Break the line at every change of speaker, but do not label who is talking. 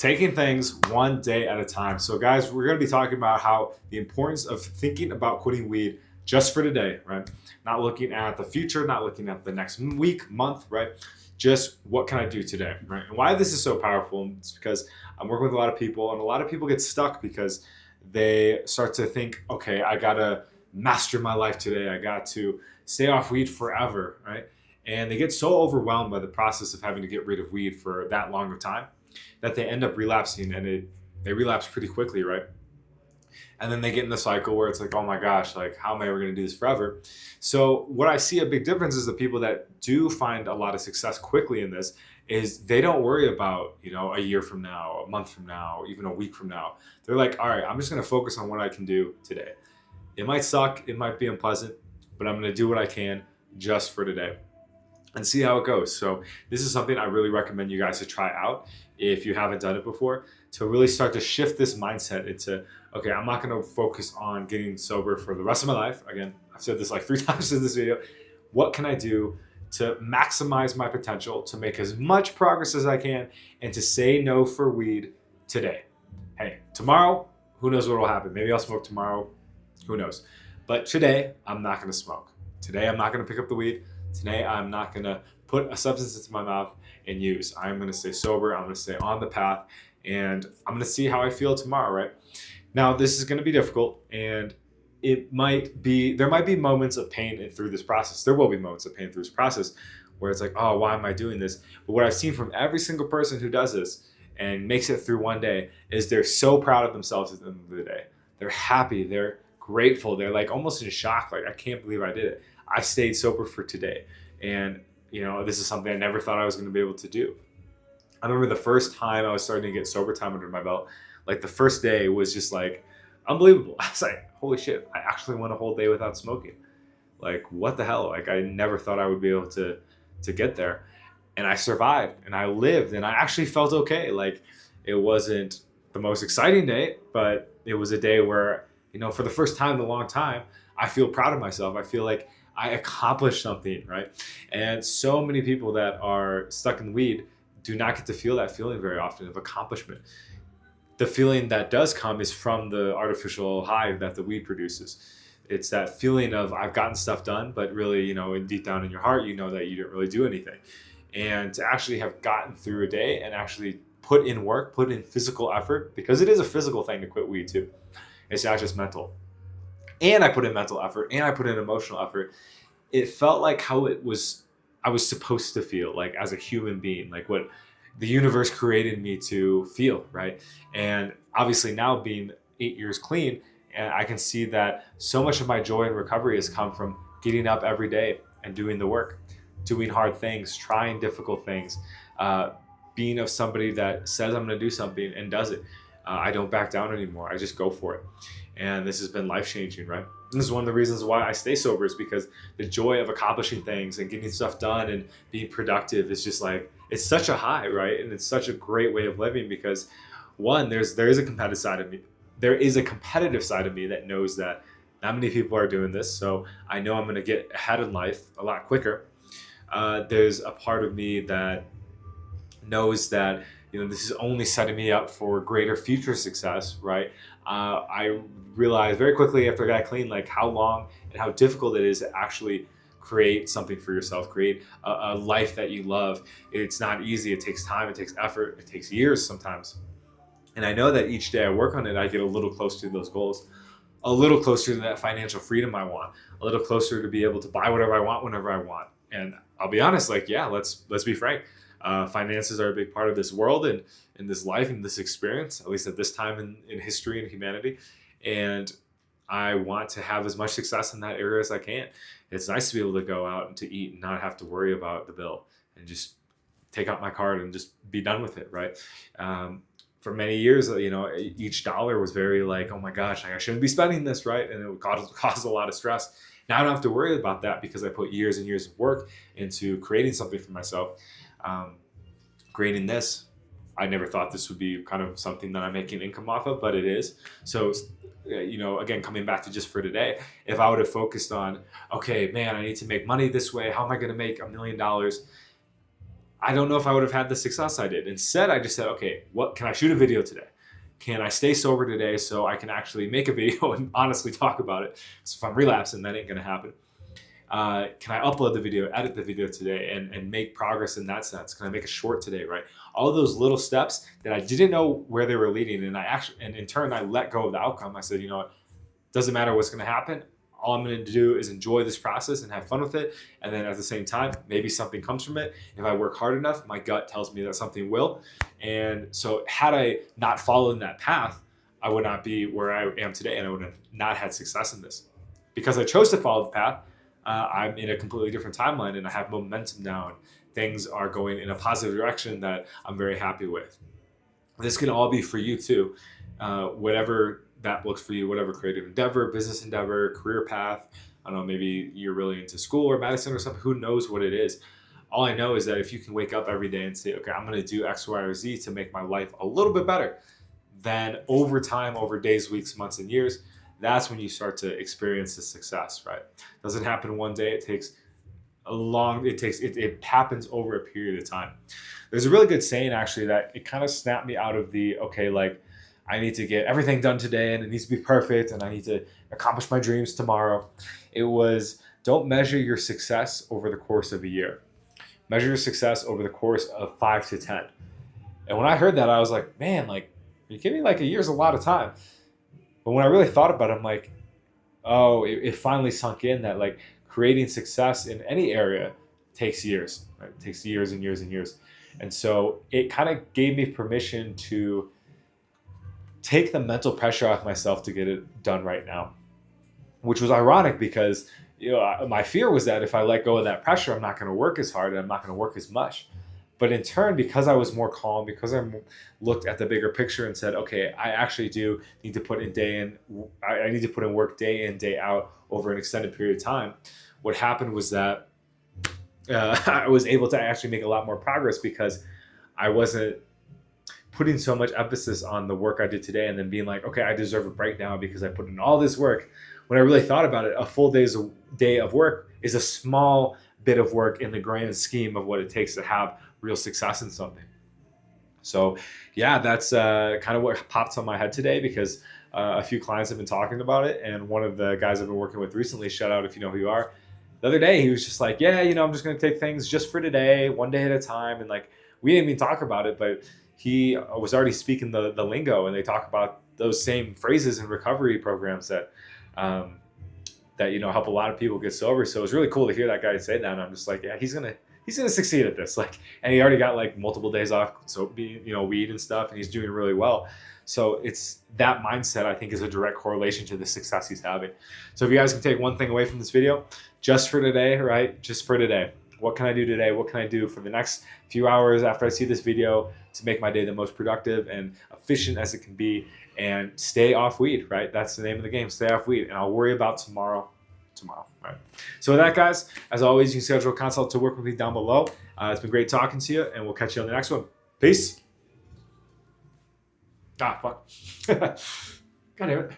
taking things one day at a time. So, guys, we're going to be talking about how the importance of thinking about quitting weed just for today, right? Not looking at the future, not looking at the next week, month, right? Just what can I do today, right? And why this is so powerful is because I'm working with a lot of people, and a lot of people get stuck because they start to think, okay, I got to master my life today. I got to stay off weed forever, right? And they get so overwhelmed by the process of having to get rid of weed for that long of time that they end up relapsing, and they relapse pretty quickly, right? And then they get in the cycle where it's like, oh my gosh, like how am I ever going to do this forever? So what I see a big difference is the people that do find a lot of success quickly in this is they don't worry about, a year from now, a month from now, even a week from now. They're like, all right, I'm just going to focus on what I can do today. It might suck, it might be unpleasant, but I'm going to do what I can just for today and see how it goes. So this is something I really recommend you guys to try out if you haven't done it before, to really start to shift this mindset into, okay, I'm not going to focus on getting sober for the rest of my life. Again, I've said this like 3 times in this video. What can I do to maximize my potential, to make as much progress as I can, and to say no for weed today? Hey, tomorrow, who knows what will happen? Maybe I'll smoke tomorrow. Who knows? But today, I'm not going to smoke. Today, I'm not going to pick up the weed. Today, I'm not going to put a substance into my mouth and use. I'm going to stay sober. I'm going to stay on the path, and I'm going to see how I feel tomorrow, right? Now, this is going to be difficult, and there might be moments of pain through this process. There will be moments of pain through this process where it's like, oh, why am I doing this? But what I've seen from every single person who does this and makes it through one day is they're so proud of themselves at the end of the day. They're happy. They're grateful. They're like almost in shock. Like, I can't believe I did it. I stayed sober for today. And, this is something I never thought I was going to be able to do. I remember the first time I was starting to get sober time under my belt, like the first day was just like unbelievable. I was like, holy shit, I actually went a whole day without smoking. Like, what the hell? Like, I never thought I would be able to get there. And I survived and I lived and I actually felt okay. Like, it wasn't the most exciting day, but it was a day where, for the first time in a long time, I feel proud of myself. I feel like I accomplished something, right? And so many people that are stuck in weed do not get to feel that feeling very often of accomplishment. The feeling that does come is from the artificial high that the weed produces. It's that feeling of I've gotten stuff done, but really, deep down in your heart, you know that you didn't really do anything. And to actually have gotten through a day and actually put in work, put in physical effort, because it is a physical thing to quit weed too. It's not just mental. And I put in mental effort and I put in emotional effort. It felt like how I was supposed to feel, like as a human being, like what the universe created me to feel, right? And obviously now being 8 years clean, and I can see that so much of my joy and recovery has come from getting up every day and doing the work, doing hard things, trying difficult things, being of somebody that says I'm going to do something and does it. I don't back down anymore. I just go for it. And this has been life-changing, right? And this is one of the reasons why I stay sober, is because the joy of accomplishing things and getting stuff done and being productive is just like, it's such a high, right? And it's such a great way of living because, one, there is a competitive side of me. There is a competitive side of me that knows that not many people are doing this, so I know I'm going to get ahead in life a lot quicker. There's a part of me that knows that this is only setting me up for greater future success, right? I realized very quickly after I got clean, like how long and how difficult it is to actually create something for yourself, create a life that you love. It's not easy. It takes time. It takes effort. It takes years sometimes. And I know that each day I work on it, I get a little closer to those goals, a little closer to that financial freedom I want, a little closer to be able to buy whatever I want whenever I want. And I'll be honest, like, yeah, let's be frank. Finances are a big part of this world and in this life and this experience, at least at this time in history and humanity. And I want to have as much success in that area as I can. It's nice to be able to go out and to eat and not have to worry about the bill and just take out my card and just be done with it, right? For many years, each dollar was very like, oh my gosh, I shouldn't be spending this, right? And it would cause a lot of stress. Now I don't have to worry about that because I put years and years of work into creating something for myself. Creating this, I never thought this would be kind of something that I'm making income off of, but it is. So, again, coming back to just for today, if I would have focused on, okay, man, I need to make money this way. How am I going to make $1 million? I don't know if I would have had the success I did. Instead, I just said, okay, what can I shoot a video today? Can I stay sober today so I can actually make a video and honestly talk about it? So if I'm relapsing, that ain't gonna happen. Can I upload the video, edit the video today, and make progress in that sense? Can I make a short today, right? All of those little steps that I didn't know where they were leading, and in turn, I let go of the outcome. I said, you know what? Doesn't matter what's going to happen. All I'm going to do is enjoy this process and have fun with it. And then at the same time, maybe something comes from it. If I work hard enough, my gut tells me that something will. And so had I not followed that path, I would not be where I am today, and I would have not had success in this. Because I chose to follow the path, I'm in a completely different timeline, and I have momentum now, and things are going in a positive direction that I'm very happy with. This can all be for you too. Whatever that looks for you, whatever creative endeavor, business endeavor, career path. I don't know, maybe you're really into school or medicine or something. Who knows what it is? All I know is that if you can wake up every day and say, okay, I'm going to do X, Y, or Z to make my life a little bit better, then over time, over days, weeks, months, and years, that's when you start to experience the success, right? Doesn't happen one day. It takes it happens over a period of time. There's a really good saying actually that it kind of snapped me out of the, okay, like, I need to get everything done today and it needs to be perfect and I need to accomplish my dreams tomorrow. It was, don't measure your success over the course of a year. Measure your success over the course of 5 to 10. And when I heard that, I was like, man, like, are you kidding me? Like a year's a lot of time. But when I really thought about it, I'm like, oh, it finally sunk in that like creating success in any area takes years. Right? It takes years and years and years. And so it kind of gave me permission to take the mental pressure off myself to get it done right now, which was ironic because my fear was that if I let go of that pressure, I'm not going to work as hard and I'm not going to work as much. But in turn, because I was more calm, because I looked at the bigger picture and said, okay, I actually do need to put in I need to put in work day in, day out over an extended period of time. What happened was that I was able to actually make a lot more progress because I wasn't putting so much emphasis on the work I did today and then being like, okay, I deserve a break now because I put in all this work. When I really thought about it, a full day of work is a small bit of work in the grand scheme of what it takes to have real success in something. So yeah, that's kind of what popped on my head today because a few clients have been talking about it. And one of the guys I've been working with recently, shout out if you know who you are, the other day, he was just like, yeah, I'm just going to take things just for today, one day at a time. And like, we didn't even talk about it, but he was already speaking the lingo, and they talk about those same phrases in recovery programs that help a lot of people get sober. So it was really cool to hear that guy say that. And I'm just like, yeah, he's gonna succeed at this. Like, and he already got like multiple days off, so weed and stuff, and he's doing really well. So it's that mindset, I think, is a direct correlation to the success he's having. So if you guys can take one thing away from this video, just for today, right? Just for today. What can I do today? What can I do for the next few hours after I see this video to make my day the most productive and efficient as it can be, and stay off weed, right? That's the name of the game, stay off weed, and I'll worry about tomorrow, right? So with that, guys, as always, you can schedule a consult to work with me down below. It's been great talking to you, and we'll catch you on the next one. Peace. Fuck. God damn it.